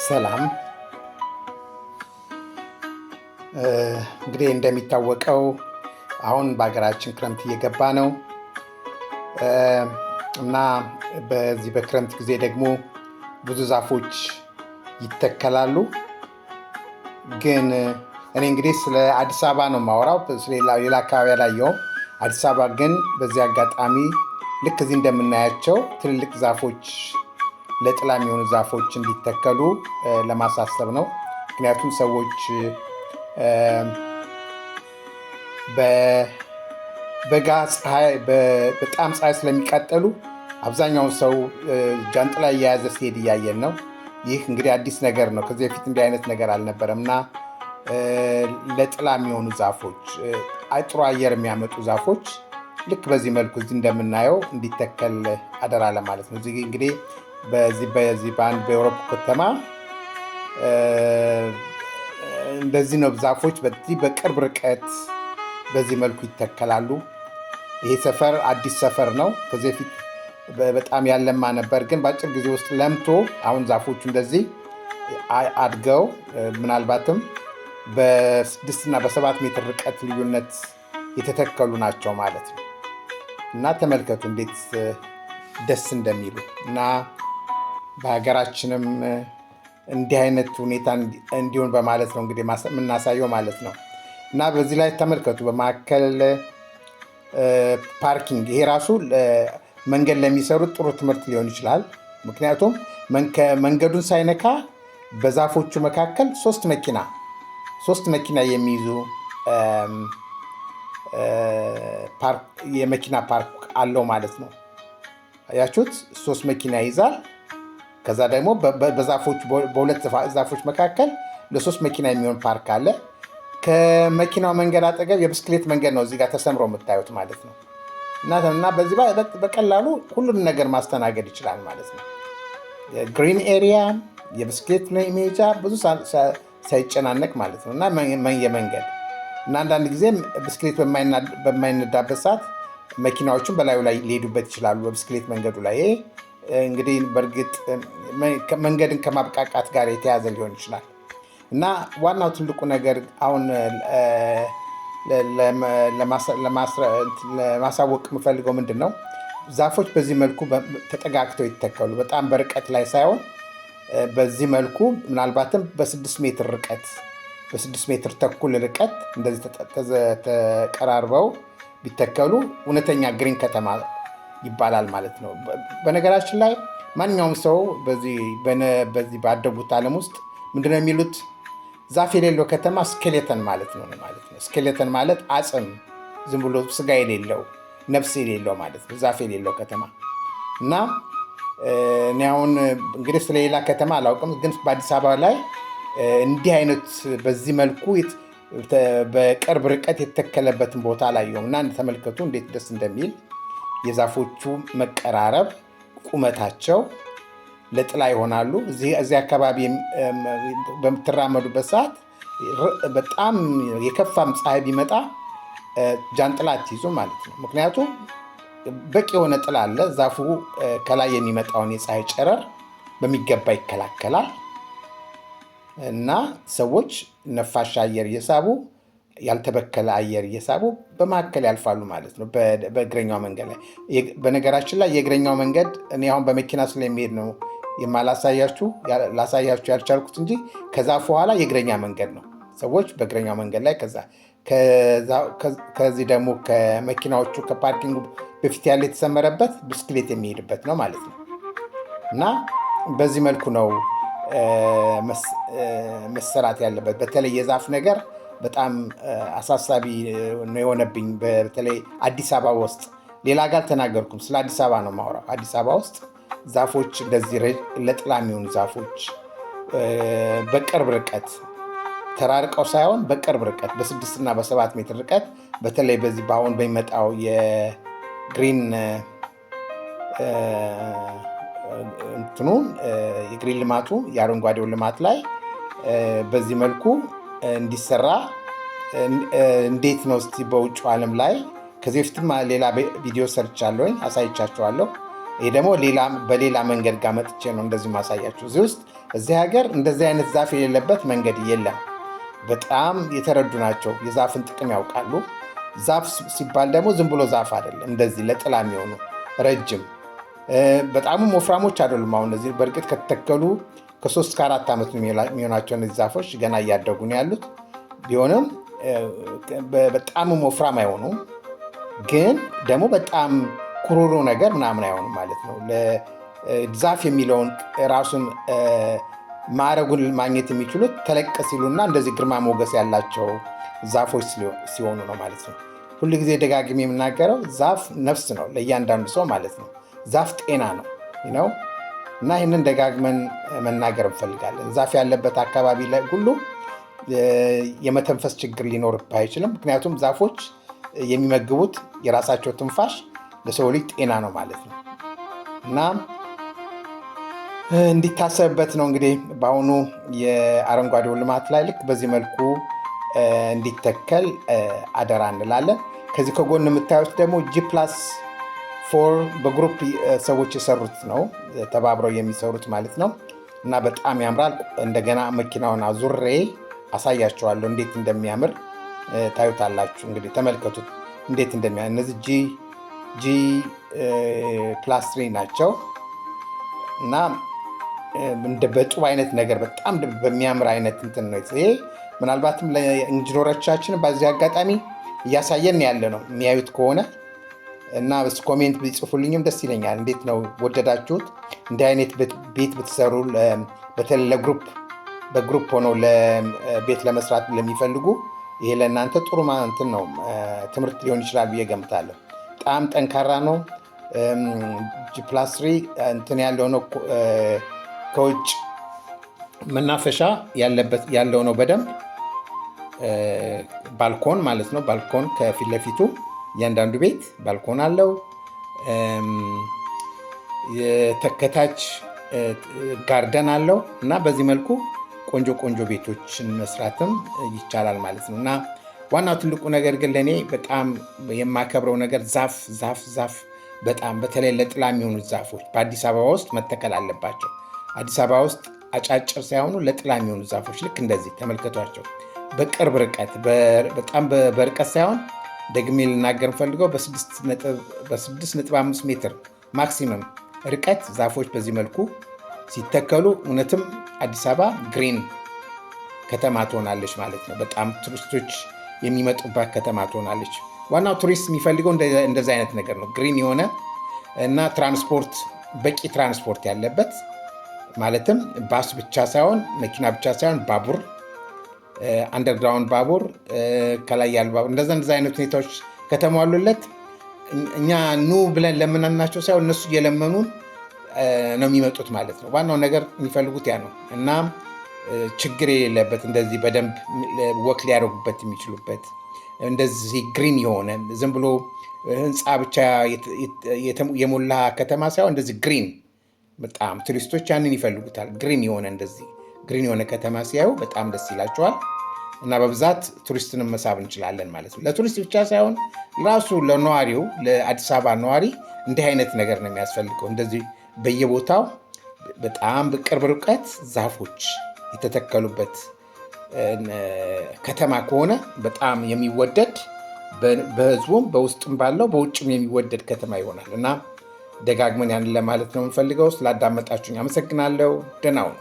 ሰላም እንግዲህ እንደሚታወቀው አሁን በሀገራችን ክረምት እየገባ ነው እና በዚህ በክረምት ጊዜ ደግሞ ብዙ ዛፎች ይተከላሉ። ግን እኔ እንግዲህ ስለ አዲስ አበባ ነው የማወራው፣ ሌላ አካባቢ አላየሁም። አዲስ አበባ ግን በዚህ አጋጣሚ ልክ እዚህ እንደምናያቸው ትልልቅ ዛፎች ለጥላ የሚሆኑ ዛፎች እንዲተከሉ ለማሳሰብ ነው። ምክንያቱም ሰዎች በበጋ በጣም ፀሐይ ስለሚቃጠሉ አብዛኛውን ሰው ጃንጥላ እየያዘ ሲሄድ እያየን ነው። ይህ እንግዲህ አዲስ ነገር ነው። ከዚህ በፊት እንዲህ አይነት ነገር አልነበረም እና ለጥላ የሚሆኑ ዛፎች፣ ጥሩ አየር የሚያመጡ ዛፎች ልክ በዚህ መልኩ እዚህ እንደምናየው እንዲተከል አደራ ለማለት ነው። እዚህ እንግዲህ በዚህ በአንድ በአውሮፓ ከተማ እንደዚህ ነው። ዛፎች በዚህ በቅርብ ርቀት በዚህ መልኩ ይተከላሉ። ይሄ ሰፈር አዲስ ሰፈር ነው። ከዚህ በፊት በጣም ያለማ ነበር፣ ግን በአጭር ጊዜ ውስጥ ለምቶ አሁን ዛፎቹ እንደዚህ አድገው ምናልባትም በ6 እና በ7 ሜትር ርቀት ልዩነት የተተከሉ ናቸው ማለት ነው እና ተመልከቱ እንዴት ደስ እንደሚሉ እና በሀገራችንም እንዲህ አይነት ሁኔታ እንዲሆን በማለት ነው እንግዲህ የምናሳየው ማለት ነው። እና በዚህ ላይ ተመልከቱ፣ በመካከል ፓርኪንግ፣ ይሄ ራሱ መንገድ ለሚሰሩት ጥሩ ትምህርት ሊሆን ይችላል። ምክንያቱም መንገዱን ሳይነካ በዛፎቹ መካከል ሶስት መኪና የሚይዙ የመኪና ፓርክ አለው ማለት ነው። አያችሁት? 3 መኪና ይይዛል። ከዛ ደግሞ በሁለት ዛፎች መካከል ለ3 መኪና የሚሆን ፓርክ አለ። ከመኪናው መንገድ አጠገብ የብስክሌት መንገድ ነው እዚህ ጋር ተሰምሮ የምታዩት ማለት ነው። እና በዚህ በቀላሉ ሁሉንም ነገር ማስተናገድ ይችላል ማለት ነው። ግሪን ኤሪያ፣ የብስክሌት ሜጃ ብዙ ሳይጨናነቅ ማለት ነው። እና የመንገድ እና አንዳንድ ጊዜ ብስክሌት በማይነዳበት ሰዓት መኪናዎቹን በላዩ ላይ ሊሄዱበት ይችላሉ በብስክሌት መንገዱ ላይ። እንግዲህ በእርግጥ መንገድን ከማብቃቃት ጋር የተያዘ ሊሆን ይችላል። እና ዋናው ትልቁ ነገር አሁን ለማሳወቅ የምፈልገው ምንድን ነው፣ ዛፎች በዚህ መልኩ ተጠጋግተው ይተከሉ። በጣም በርቀት ላይ ሳይሆን በዚህ መልኩ ምናልባትም በ6 ሜትር ርቀት፣ በ6 ሜትር ተኩል ርቀት እንደዚህ ተቀራርበው ቢተከሉ እውነተኛ ግሪን ከተማ ይባላል ማለት ነው። በነገራችን ላይ ማንኛውም ሰው በዚህ ባደጉት ዓለም ውስጥ ምንድነው የሚሉት? ዛፍ የሌለው ከተማ ስኬሌተን ማለት ነው። ስኬሌተን ማለት አጽም፣ ዝም ብሎ ስጋ የሌለው ነፍስ የሌለው ማለት ነው፣ ዛፍ የሌለው ከተማ። እና እኔ አሁን እንግዲህ ስለሌላ ከተማ አላውቅም፣ ግን በአዲስ አበባ ላይ እንዲህ አይነት በዚህ መልኩ በቅርብ ርቀት የተተከለበትን ቦታ አላየሁም። እና ተመልከቱ እንዴት ደስ እንደሚል የዛፎቹ መቀራረብ፣ ቁመታቸው ለጥላ ይሆናሉ። እዚህ አካባቢ በምትራመዱበት ሰዓት በጣም የከፋም ፀሐይ ቢመጣ ጃንጥላ አትይዙ ማለት ነው። ምክንያቱም በቂ የሆነ ጥላ አለ። ዛፉ ከላይ የሚመጣውን የፀሐይ ጨረር በሚገባ ይከላከላል እና ሰዎች ነፋሻ አየር እየሳቡ ያልተበከለ አየር እየሳቡ በመካከል ያልፋሉ ማለት ነው በእግረኛው መንገድ ላይ። በነገራችን ላይ የእግረኛው መንገድ እኔ አሁን በመኪና ስለሚሄድ ነው ላሳያችሁ ያልቻልኩት እንጂ ከዛፉ በኋላ የእግረኛ መንገድ ነው። ሰዎች በእግረኛው መንገድ ላይ ከዚህ ደግሞ ከመኪናዎቹ ከፓርኪንጉ በፊት ያለ የተሰመረበት ብስክሌት የሚሄድበት ነው ማለት ነው። እና በዚህ መልኩ ነው መሰራት ያለበት። በተለይ የዛፍ ነገር በጣም አሳሳቢ ነው የሆነብኝ። በተለይ አዲስ አበባ ውስጥ፣ ሌላ ጋር አልተናገርኩም፣ ስለ አዲስ አበባ ነው የማወራው። አዲስ አበባ ውስጥ ዛፎች እንደዚህ ለጥላ የሚሆኑ ዛፎች በቅርብ ርቀት ተራርቀው ሳይሆን በቅርብ ርቀት በ6 እና በ7 ሜትር ርቀት፣ በተለይ በዚህ በአሁን በሚመጣው የግሪን የግሪን ልማቱ የአረንጓዴው ልማት ላይ በዚህ መልኩ እንዲሰራ እንዴት ነው እስቲ በውጭ ዓለም ላይ ከዚህ በፊትም ሌላ ቪዲዮ ሰርቻለሁ፣ አሳይቻቸዋለሁ። ይህ ደግሞ በሌላ መንገድ ጋር መጥቼ ነው እንደዚህ ማሳያችሁ። እዚህ ሀገር እንደዚህ አይነት ዛፍ የሌለበት መንገድ የለም። በጣም የተረዱ ናቸው። የዛፍን ጥቅም ያውቃሉ። ዛፍ ሲባል ደግሞ ዝም ብሎ ዛፍ አይደለም። እንደዚህ ለጥላ የሚሆኑ ረጅም፣ በጣምም ወፍራሞች አይደሉም። አሁን እነዚህ በእርግጥ ከተተከሉ ከ3 እስከ 4 ዓመት የሚሆናቸው እነዚህ ዛፎች ገና እያደጉ ነው ያሉት። ቢሆንም በጣምም ወፍራም አይሆኑም፣ ግን ደግሞ በጣም ኩሩሩ ነገር ምናምን አይሆኑም ማለት ነው። ዛፍ የሚለውን ራሱን ማዕረጉን ማግኘት የሚችሉት ተለቅ ሲሉና እንደዚህ ግርማ ሞገስ ያላቸው ዛፎች ሲሆኑ ነው ማለት ነው። ሁል ጊዜ ደጋግሜ የምናገረው ዛፍ ነፍስ ነው ለእያንዳንዱ ሰው ማለት ነው። ዛፍ ጤና ነው እና ይህንን ደጋግመን መናገር እንፈልጋለን። ዛፍ ያለበት አካባቢ ላይ ሁሉ የመተንፈስ ችግር ሊኖርብህ አይችልም። ምክንያቱም ዛፎች የሚመግቡት የራሳቸው ትንፋሽ ለሰው ልጅ ጤና ነው ማለት ነው እና እንዲታሰብበት ነው እንግዲህ በአሁኑ የአረንጓዴው ልማት ላይ ልክ በዚህ መልኩ እንዲተከል አደራ እንላለን። ከዚህ ከጎን የምታዩት ደግሞ G+4 በግሩፕ ሰዎች የሰሩት ነው፣ ተባብረው የሚሰሩት ማለት ነው እና በጣም ያምራል። እንደገና መኪናውን አዙሬ አሳያቸዋለሁ እንዴት እንደሚያምር ታዩታላችሁ። እንግዲህ ተመልከቱት እንዴት እንደሚያምር። እነዚህ G+3 ናቸው እና እንደ በጡብ አይነት ነገር በጣም በሚያምር አይነት እንትን ነው። ይሄ ምናልባትም ለኢንጂነሮቻችን በዚህ አጋጣሚ እያሳየን ያለ ነው የሚያዩት ከሆነ እና ኮሜንት ቢጽፉልኝም ደስ ይለኛል። እንዴት ነው ወደዳችሁት? እንዲህ አይነት ቤት ብትሰሩ በተለይ በግሩፕ ሆነው ቤት ለመስራት ለሚፈልጉ ይሄ ለእናንተ ጥሩ እንትን ነው፣ ትምህርት ሊሆን ይችላል ብዬ ገምታለሁ። በጣም ጠንካራ ነው። G+3 እንትን ያለው ነው። ከውጭ መናፈሻ ያለው ነው በደንብ ባልኮን ማለት ነው። ባልኮን ከፊት ለፊቱ እያንዳንዱ ቤት ባልኮን አለው። የተከታች ጋርደን አለው እና በዚህ መልኩ ቆንጆ ቤቶችን መስራትም ይቻላል ማለት ነው እና ዋናው ትልቁ ነገር ግን ለእኔ በጣም የማከብረው ነገር ዛፍ በጣም በተለይ ለጥላ የሚሆኑ ዛፎች በአዲስ አበባ ውስጥ መተከል አለባቸው። አዲስ አበባ ውስጥ አጫጭር ሳይሆኑ ለጥላ የሚሆኑ ዛፎች ልክ እንደዚህ ተመልከቷቸው። በቅርብ ርቀት በጣም በርቀት ሳይሆን ደግሜ ልናገር ፈልገው በ6.5 ሜትር ማክሲመም ርቀት ዛፎች በዚህ መልኩ ሲተከሉ እውነትም አዲስ አበባ ግሪን ከተማ ትሆናለች ማለት ነው። በጣም ቱሪስቶች የሚመጡባት ከተማ ትሆናለች። ዋናው ቱሪስት የሚፈልገው እንደዚህ አይነት ነገር ነው፣ ግሪን የሆነ እና በቂ ትራንስፖርት ያለበት ማለትም ባስ ብቻ ሳይሆን መኪና ብቻ ሳይሆን ባቡር፣ አንደርግራውንድ ባቡር፣ ከላይ ያሉ ባቡር እንደዛ አይነት ሁኔታዎች ከተሟሉለት እኛ ኑ ብለን ለምናናቸው ሳይሆን እነሱ እየለመኑን ነው የሚመጡት ማለት ነው። ዋናው ነገር የሚፈልጉት ያ ነው እና ችግር የሌለበት እንደዚህ በደንብ ወክ ሊያደርጉበት የሚችሉበት እንደዚህ ግሪን የሆነ ዝም ብሎ ህንፃ ብቻ የሞላ ከተማ ሳይሆን እንደዚህ ግሪን፣ በጣም ቱሪስቶች ያንን ይፈልጉታል። ግሪን የሆነ ከተማ ሲያዩ በጣም ደስ ይላቸዋል እና በብዛት ቱሪስትንም መሳብ እንችላለን ማለት ነው። ለቱሪስት ብቻ ሳይሆን ራሱ ለነዋሪው ለአዲስ አበባ ነዋሪ እንዲህ አይነት ነገር ነው የሚያስፈልገው። እንደዚህ በየቦታው በጣም በቅርብ ርቀት ዛፎች የተተከሉበት ከተማ ከሆነ በጣም የሚወደድ በህዝቡም በውስጥም ባለው በውጭም የሚወደድ ከተማ ይሆናል እና ደጋግመን ያንን ለማለት ነው የምንፈልገው። ስላዳመጣችሁኝ አመሰግናለሁ። ደህና ሁኑ።